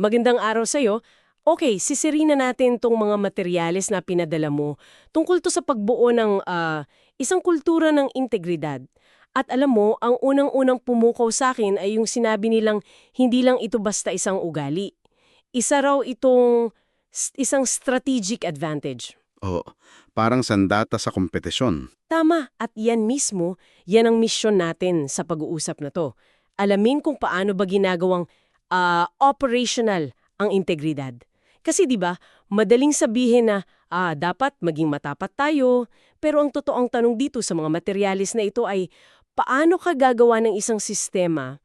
Magandang araw sa'yo. Okay, sisirina natin tong mga materyales na pinadala mo. Tungkol to sa pagbuo ng isang kultura ng integridad. At alam mo, ang unang-unang pumukaw sa akin ay yung sinabi nilang hindi lang ito basta isang ugali. Isa raw itong isang strategic advantage. Oo, parang sandata sa kompetisyon. Tama, at yan mismo, yan ang misyon natin sa pag-uusap na to. Alamin kung paano ba ginagawang operational ang integridad. Kasi 'di ba, madaling sabihin na dapat maging matapat tayo, pero ang totoong tanong dito sa mga materyales na ito ay paano ka gagawa ng isang sistema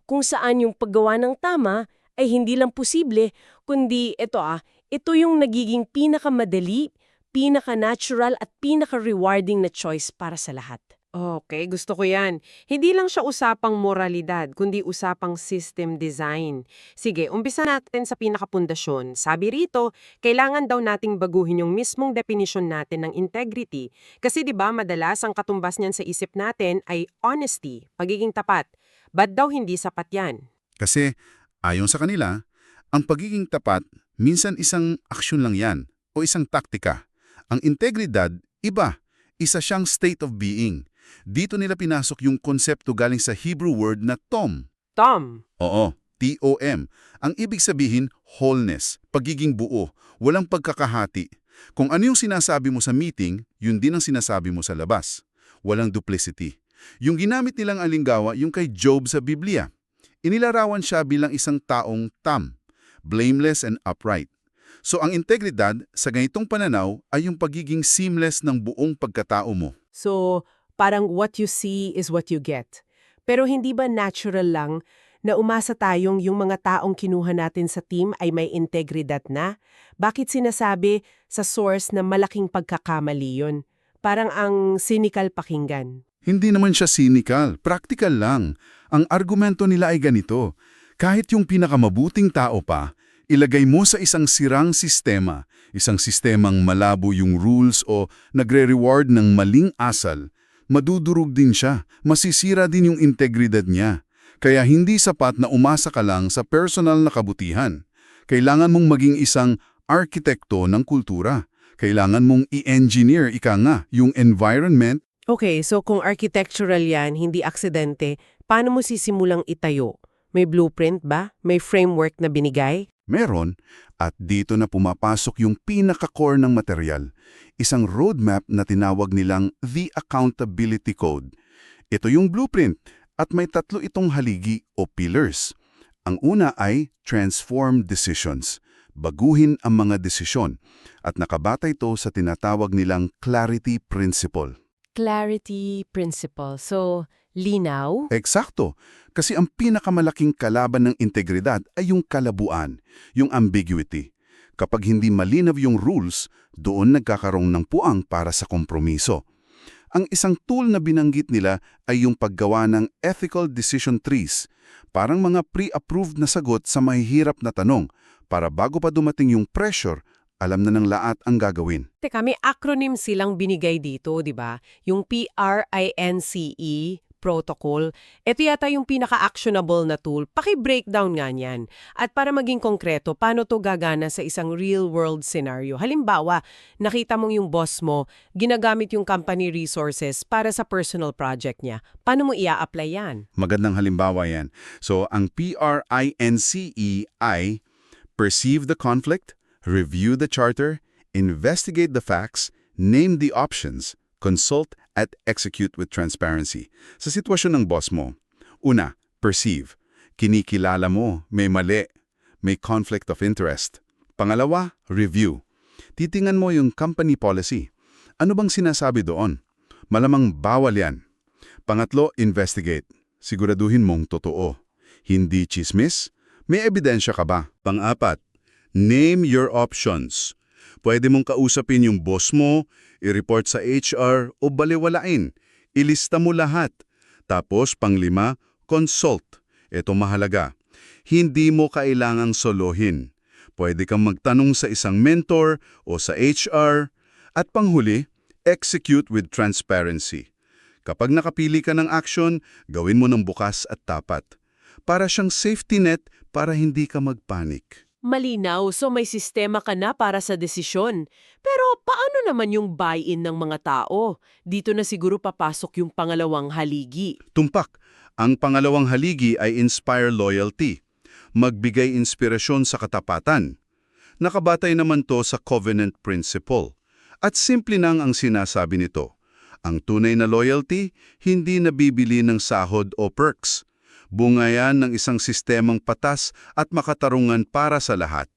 kung saan yung paggawa ng tama ay hindi lang posible, kundi ito yung nagiging pinakamadali, pinaka-natural at pinaka-rewarding na choice para sa lahat. Okay, gusto ko yan. Hindi lang siya usapang moralidad, kundi usapang system design. Sige, umpisa natin sa pinakapundasyon. Sabi rito, kailangan daw nating baguhin yung mismong definition natin ng integrity. Kasi 'di ba madalas ang katumbas niyan sa isip natin ay honesty, pagiging tapat. Ba't daw hindi sapat yan? Kasi, ayon sa kanila, ang pagiging tapat, minsan isang aksyon lang yan, o isang taktika. Ang integridad, iba, isa siyang state of being. Dito nila pinasok yung konsepto galing sa Hebrew word na tom. Tom, Oo, T-O-M. Ang ibig sabihin, wholeness, pagiging buo, walang pagkakahati. Kung ano yung sinasabi mo sa meeting, yun din ang sinasabi mo sa labas. Walang duplicity. Yung ginamit nilang alinggawa, yung kay Job sa Biblia. Inilarawan siya bilang isang taong tam, blameless and upright. So ang integridad sa ganitong pananaw ay yung pagiging seamless ng buong pagkatao mo. so parang what you see is what you get. Pero hindi ba natural lang na umasa tayong yung mga taong kinuha natin sa team ay may integridad na? Bakit sinasabi sa source na malaking pagkakamali yun? Parang ang cynical pakinggan. Hindi naman siya cynical, practical lang. Ang argumento nila ay ganito. Kahit yung pinakamabuting tao pa, ilagay mo sa isang sirang sistema, isang sistemang malabo yung rules o nagre-reward ng maling asal, madudurog din siya, masisira din yung integridad niya. Kaya hindi sapat na umasa ka lang sa personal na kabutihan. Kailangan mong maging isang arkitekto ng kultura. Kailangan mong i-engineer, yung environment. Okay, so kung architectural yan, hindi aksidente, paano mo sisimulang itayo? May blueprint ba? May framework na binigay? Meron, at dito na pumapasok yung pinaka-core ng material, isang roadmap na tinawag nilang The Accountability Code. Ito yung blueprint, at may tatlo itong haligi o pillars. Ang una ay Transform Decisions, baguhin ang mga desisyon, at nakabata ito sa tinatawag nilang Clarity Principle. Clarity principle. So, linaw? Eksakto, kasi ang pinakamalaking kalaban ng integridad ay yung kalabuan, yung ambiguity. Kapag hindi malinaw yung rules, doon nagkakaroon ng puwang para sa kompromiso. Ang isang tool na binanggit nila ay yung paggawa ng ethical decision trees, parang mga pre-approved na sagot sa mahihirap na tanong, para bago pa dumating yung pressure, alam na ng lahat ang gagawin. Teka, may acronym silang binigay dito, di ba? Yung PRINCE, protocol. Ito yata yung pinaka-actionable na tool. Paki-breakdown nga niyan. At para maging konkreto, paano to gagana sa isang real-world scenario? Halimbawa, nakita mong yung boss mo, ginagamit yung company resources para sa personal project niya. Paano mo ia-apply yan? Magandang halimbawa yan. So, ang PRINCE ay perceive the conflict, review the charter, investigate the facts, name the options, consult at execute with transparency. Sa sitwasyon ng boss mo, una, perceive. Kinikilala mo, may mali, may conflict of interest. Pangalawa, review. Titingnan mo yung company policy. Ano bang sinasabi doon? Malamang bawal yan. Pangatlo, investigate. Siguraduhin mong totoo. Hindi chismis? May ebidensya ka ba? Pang-apat, name your options. Pwede mong kausapin yung boss mo, i-report sa HR o baliwalain. Ilista mo lahat. Tapos, panglima, consult. Ito mahalaga. Hindi mo kailangang solohin. Pwede kang magtanong sa isang mentor o sa HR. At panghuli, execute with transparency. Kapag nakapili ka ng action, gawin mo ng bukas at tapat. Para siyang safety net para hindi ka magpanik. Malinaw, so may sistema ka na para sa desisyon. Pero paano naman yung buy-in ng mga tao? Dito na siguro papasok yung pangalawang haligi. Tumpak, ang pangalawang haligi ay inspire loyalty. Magbigay inspirasyon sa katapatan. Nakabatay naman to sa covenant principle. At simple nang ang sinasabi nito. Ang tunay na loyalty, hindi nabibili ng sahod o perks. Bunga yan ng isang sistemang patas at makatarungan para sa lahat.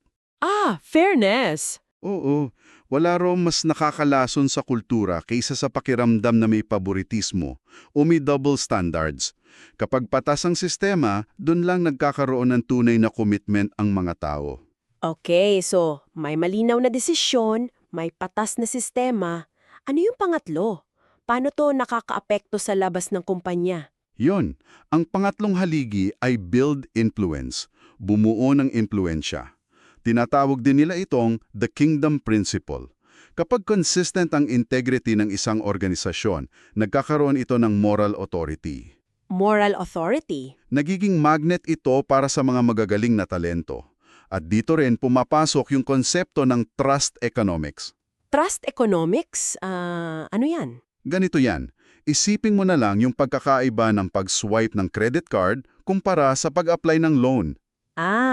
Fairness! Oo, wala raw mas nakakalason sa kultura kaysa sa pakiramdam na may paboritismo o may double standards. Kapag patas ang sistema, dun lang nagkakaroon ng tunay na commitment ang mga tao. Okay, so may malinaw na desisyon, may patas na sistema. Ano yung pangatlo? Paano to nakakaapekto sa labas ng kumpanya? Yon, ang pangatlong haligi ay build influence, bumuo ng impluensya. Tinatawag din nila itong the kingdom principle. Kapag consistent ang integrity ng isang organisasyon, nagkakaroon ito ng moral authority. Moral authority? Nagiging magnet ito para sa mga magagaling na talento. At dito rin pumapasok yung konsepto ng trust economics. Trust economics? Ano yan? Ganito yan, isipin mo na lang yung pagkakaiba ng pag-swipe ng credit card kumpara sa pag-apply ng loan.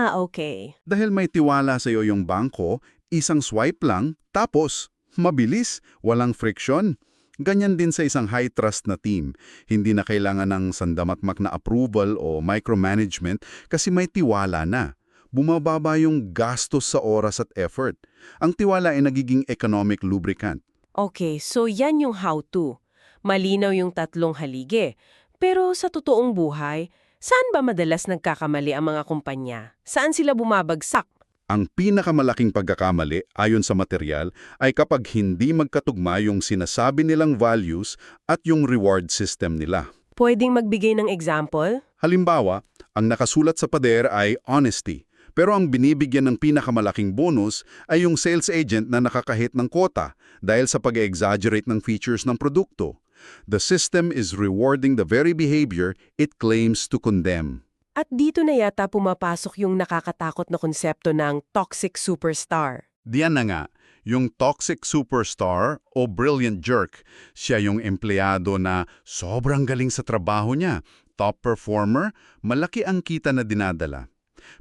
Okay. Dahil may tiwala sa iyo yung bangko, isang swipe lang, tapos mabilis, walang friction. Ganyan din sa isang high-trust na team. Hindi na kailangan ng sandamakmak na approval o micromanagement kasi may tiwala na. Bumababa yung gastos sa oras at effort. Ang tiwala ay nagiging economic lubricant. Okay, so yan yung how-to. Malinaw yung tatlong haligi. Pero sa totoong buhay, saan ba madalas nagkakamali ang mga kumpanya? Saan sila bumabagsak? Ang pinakamalaking pagkakamali, ayon sa material, ay kapag hindi magkatugma yung sinasabi nilang values at yung reward system nila. Pwedeng magbigay ng example? Halimbawa, ang nakasulat sa pader ay honesty. Pero ang binibigyan ng pinakamalaking bonus ay yung sales agent na nakakahit ng quota dahil sa pag-exaggerate ng features ng produkto. The system is rewarding the very behavior it claims to condemn. At dito na yata pumapasok yung nakakatakot na konsepto ng toxic superstar. Diyan na nga, yung toxic superstar o brilliant jerk, siya yung empleyado na sobrang galing sa trabaho niya, top performer, malaki ang kita na dinadala.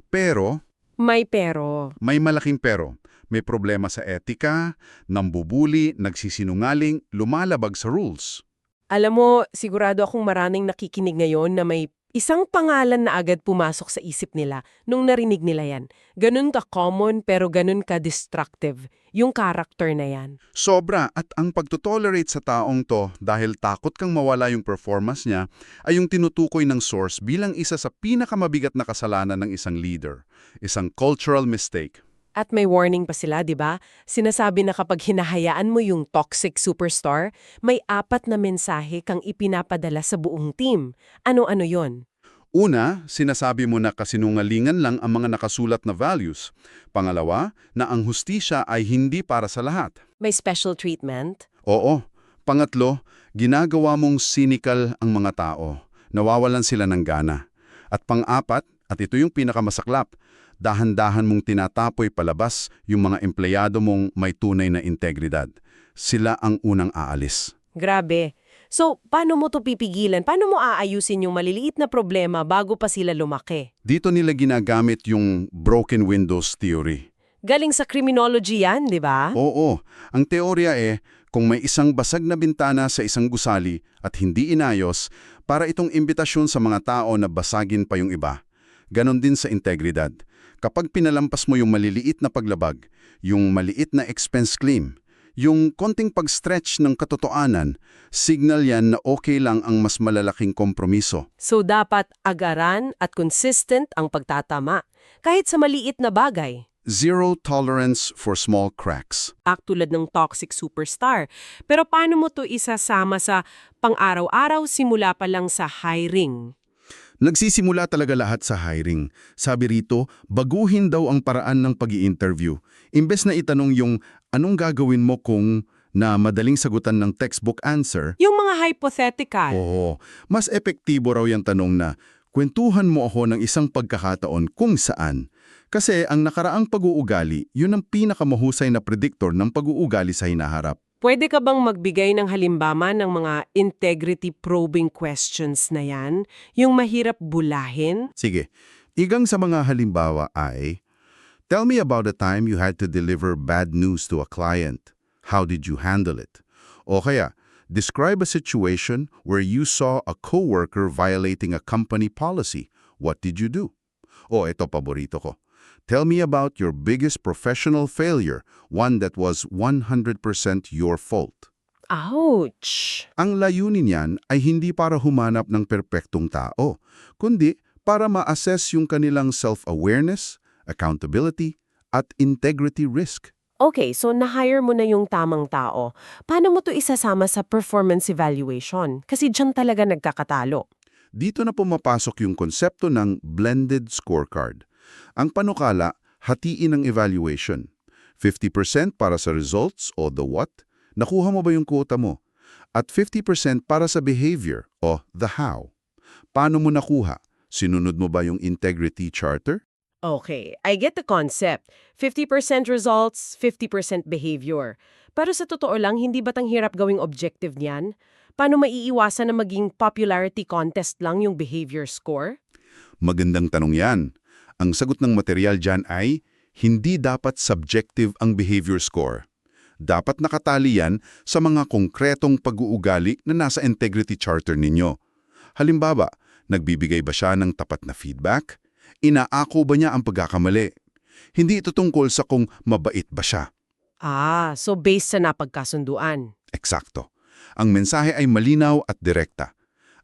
Pero, May pero. may malaking pero. May problema sa etika, nambubuli, nagsisinungaling, lumalabag sa rules. Alam mo, sigurado akong maraming nakikinig ngayon na may isang pangalan na agad pumasok sa isip nila nung narinig nila yan. Ganun ka-common pero ganun ka-destructive. Yung character na yan. Sobra, at ang pagtotolerate sa taong to dahil takot kang mawala yung performance niya ay yung tinutukoy ng source bilang isa sa pinakamabigat na kasalanan ng isang leader. Isang cultural mistake. At may warning pa sila, di ba? Sinasabi na kapag hinahayaan mo yung toxic superstar, may 4 na mensahe kang ipinapadala sa buong team. Ano-ano yon? Una, sinasabi mo na kasinungalingan lang ang mga nakasulat na values. Pangalawa, na ang hustisya ay hindi para sa lahat. May special treatment? Oo. Pangatlo, ginagawa mong cynical ang mga tao. Nawawalan sila ng gana. At pang-apat, at ito yung pinakamasaklap, dahan-dahan mong tinatapoy palabas yung mga empleyado mong may tunay na integridad. Sila ang unang aalis. Grabe. So, paano mo to pipigilan? Paano mo aayusin yung maliliit na problema bago pa sila lumaki? Dito nila ginagamit yung broken windows theory. Galing sa criminology yan, di ba? Oo, ang teorya kung may isang basag na bintana sa isang gusali at hindi inayos, para itong imbitasyon sa mga tao na basagin pa yung iba. Ganon din sa integridad. Kapag pinalampas mo yung maliliit na paglabag, yung maliit na expense claim, yung konting pag-stretch ng katotohanan, signal yan na okay lang ang mas malalaking kompromiso. So, dapat agaran at consistent ang pagtatama, kahit sa maliit na bagay. Zero tolerance for small cracks. Tulad ng toxic superstar. Pero paano mo to isasama sa pang-araw-araw simula pa lang sa hiring? Nagsisimula talaga lahat sa hiring. Sabi rito, baguhin daw ang paraan ng pag-i-interview. Imbes na itanong yung anong gagawin mo kung na madaling sagutan ng textbook answer, Yung mga hypothetical. oo, mas epektibo raw yung tanong na Kwentuhan mo ako ng isang pagkakataon kung saan. Kasi ang nakaraang pag-uugali, yun ang pinakamahusay na prediktor ng pag-uugali sa hinaharap. Pwede ka bang magbigay ng halimbawa ng mga integrity probing questions na yan? Yung mahirap bulahin? Sige, igang sa mga halimbawa ay, tell me about a time you had to deliver bad news to a client. How did you handle it? O kaya, describe a situation where you saw a coworker violating a company policy. What did you do? O ito paborito ko. Tell me about your biggest professional failure, one that was 100% your fault. Ouch! Ang layunin niyan ay hindi para humanap ng perpektong tao, kundi para ma-assess yung kanilang self-awareness, accountability, at integrity risk. Okay, so na-hire mo na yung tamang tao. Paano mo to isasama sa performance evaluation? Kasi dyan talaga nagkakatalo. Dito na pumapasok yung konsepto ng blended scorecard. Ang panukala, hatiin ang evaluation. 50% para sa results o the what, nakuha mo ba yung quota mo? At 50% para sa behavior o the how. Paano mo nakuha? Sinunod mo ba yung integrity charter? Okay, I get the concept. 50% results, 50% behavior. Pero sa totoo lang, hindi ba't ang hirap gawing objective niyan? Paano maiiwasan na maging popularity contest lang yung behavior score? Magandang tanong yan. Ang sagot ng material dyan ay, hindi dapat subjective ang behavior score. Dapat nakatali yan sa mga konkretong pag-uugali na nasa integrity charter ninyo. Halimbawa, nagbibigay ba siya ng tapat na feedback? Inaako ba niya ang pagkakamali? Hindi ito tungkol sa kung mabait ba siya. So based sa napagkasunduan. Eksakto. Ang mensahe ay malinaw at direkta.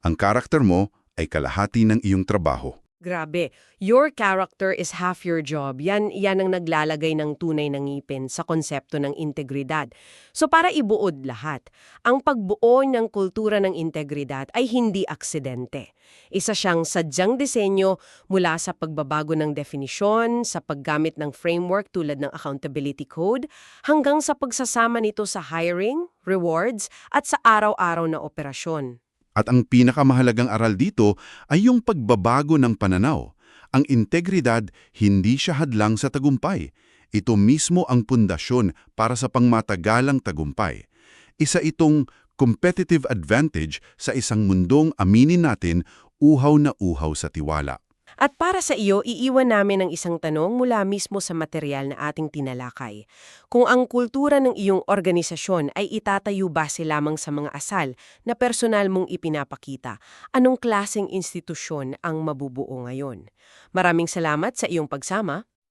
Ang karakter mo ay kalahati ng iyong trabaho. Grabe, your character is half your job. Yan ang naglalagay ng tunay na ngipin sa konsepto ng integridad. So para ibuod lahat, ang pagbuo ng kultura ng integridad ay hindi aksidente. Isa siyang sadyang disenyo mula sa pagbabago ng definisyon, sa paggamit ng framework tulad ng accountability code, hanggang sa pagsasama nito sa hiring, rewards, at sa araw-araw na operasyon. At ang pinakamahalagang aral dito ay yung pagbabago ng pananaw. Ang integridad, hindi siya hadlang sa tagumpay. Ito mismo ang pundasyon para sa pangmatagalang tagumpay. Isa itong competitive advantage sa isang mundong aminin natin uhaw na uhaw sa tiwala. At para sa iyo, iiwan namin ang isang tanong mula mismo sa material na ating tinalakay. Kung ang kultura ng iyong organisasyon ay itatayo base lamang sa mga asal na personal mong ipinapakita, anong klaseng institusyon ang mabubuo ngayon? Maraming salamat sa iyong pagsama.